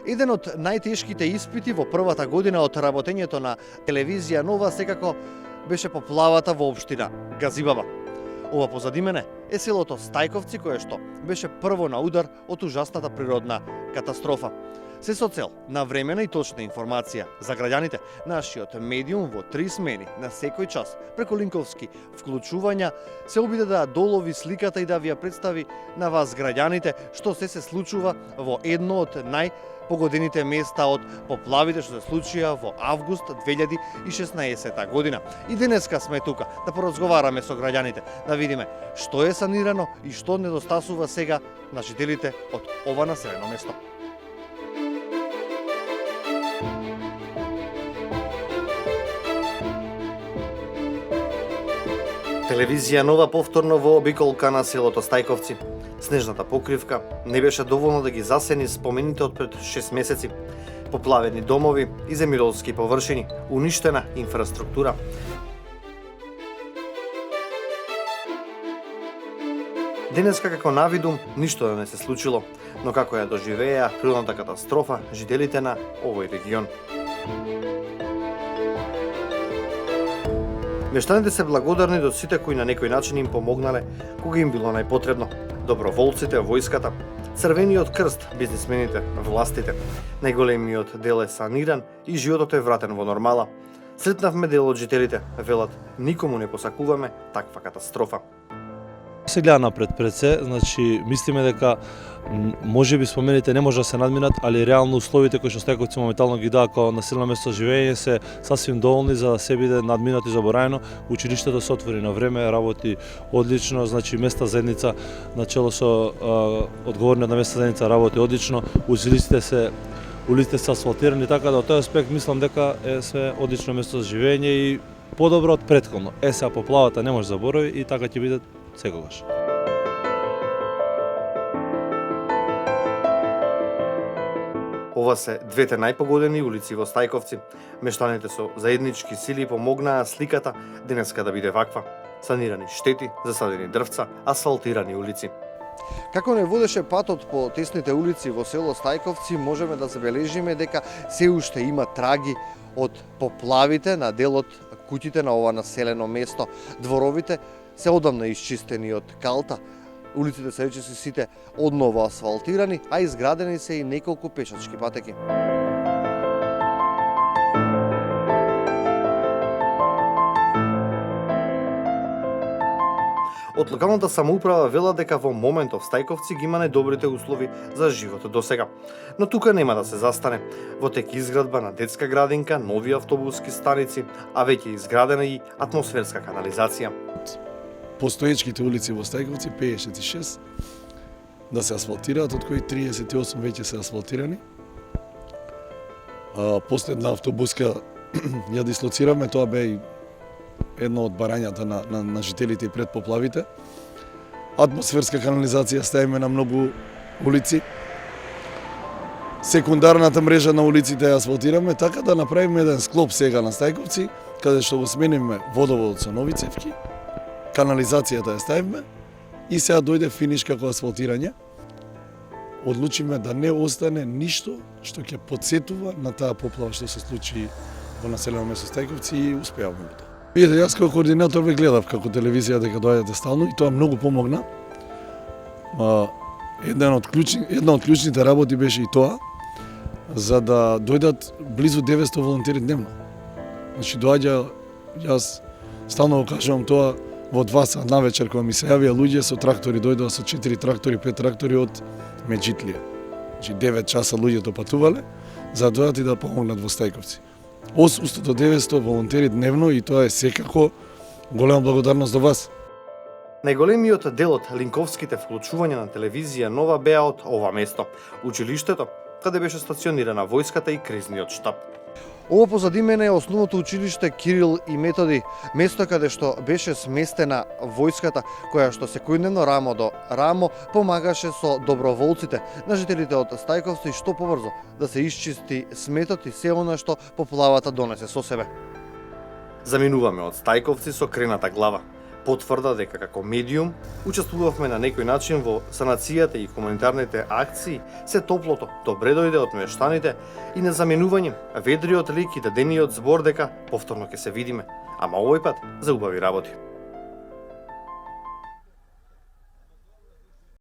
Еден од најтешките испити во првата година од работењето на телевизија Нова секако беше поплавата во општина Газибаба. Ова позади мене е селото Стајковци, кое што беше прво на удар од ужасната природна катастрофа. Се со цел на времена и точна информација за граѓаните, нашиот медиум во 3 смени на секој час преку линковски вклучувања се обиде да долови сликата и да ви ја представи на вас граѓаните што се случува во едно од најпогодените места од поплавите што се случија во август 2016 година. И денеска сме тука да поразговараме со граѓаните, да видиме што е санирано и што недостасува сега на жителите од ова населено место. Телевизија Нова повторно во обиколка на селото Стајковци. Снежната покривка не беше доволно да ги засени спомените од пред 6 месеци. Поплавени домови и земјоделски површини, уништена инфраструктура. Денеска како навидум ништо да не се случило, но како ја доживеа природната катастрофа жителите на овој регион. Мештаните се благодарни до сите кои на некој начин им помогнале кога им било најпотребно. Доброволците, војската, Црвениот крст, бизнисмените, властите. Најголемиот дел е саниран и животот е вратен во нормала. Сретнавме дел од жителите, велат, никому не посакуваме таква катастрофа. Се гледа напред пред се, значи мислиме дека можеби спомените не може да се надминат, али реално условите кои што Стајковци моментално ги даа како населено место живење се сасвим доволни за да се биде надминато и забораено. Училиштето се отвори на време, работи одлично, значи места заедница начело со одговорниот на места заедница работи одлично, улиците се асфалтирани, така да од тој аспект мислам дека е све одлично место за живење и подобро од претходно. Сега поплавата не може да заборави и така ќе биде секогаш. Ова се двете најпогодени улици во Стајковци. Мештаните со заеднички сили помогнаа сликата денеска да биде ваква. Санирани штети, засадени дрвца, асфалтирани улици. Како не водеше патот по тесните улици во село Стајковци, можеме да забележиме дека се уште има траги од поплавите на дел од куќите на ова населено место. Дворовите се одамна исчистени од калта. Улиците се речиси сите одново асфалтирани, а изградени се и неколку пешачки патеки. Од локалната самоуправа велат дека во моментов Стајковци ги има најдобрите услови за живот до сега. Но тука нема да се застане. Во тек изградба на детска градинка, нови автобуски станици, а веќе изградена и атмосферска канализација. Постоечките улици во Стајковци 56 да се асфалтираат, од кои 38 веќе се асфалтирани. Последна автобуска ја дислоцираме, тоа бе и едно од барањата на жителите и пред поплавите. Атмосферска канализација ставиме на многу улици. Секундарната мрежа на улиците ја асфалтираме, така да направиме еден склоп сега на Стајковци, каде што го смениме водоводот со нови цевки, канализацијата ја ставиме и сега дојде финиш како асфалтирање. Одлучиме да не остане ништо што ќе потсетува на таа поплава што се случи во населено место Стајковци и успеавме во тоа. Видете, јас како координатор ве гледав како телевизија дека доаѓате стално и тоа многу помогна. Една од клучните работи беше и тоа, за да дојдат близу 900 волонтери дневно. Значи доаѓа, јас стално го кажувам тоа, во 2 сат навечер кога ми се јавија луѓе со трактори, дојдоа со 4 трактори, 5 трактори од Меджитлија. Значи 9 часа луѓето патувале за да дојдат и да помогнат во Стајковци. 800 до 900 волонтери дневно и тоа е секако голема благодарност до вас. Најголемиот дел од линковските вклучувања на телевизија Нова беа од ова место, училиштето, каде беше стационирана војската и кризниот штаб. Ова позади мене е основното училиште Кирил и Методи, место каде што беше сместена војската, која што секојдневно рамо до рамо помагаше со доброволците на жителите од Стајковци што побрзо да се исчисти сметот и се она што поплавата донесе со себе. Заминуваме од Стајковци со крената глава. потврда дека како медиум учествувавме на некој начин во санацијата и комунитарните акции, се топлото добре дојде од мештаните и незаменување ведриот лик и дадениот збор дека повторно ќе се видиме, ама овој пат за убави работи.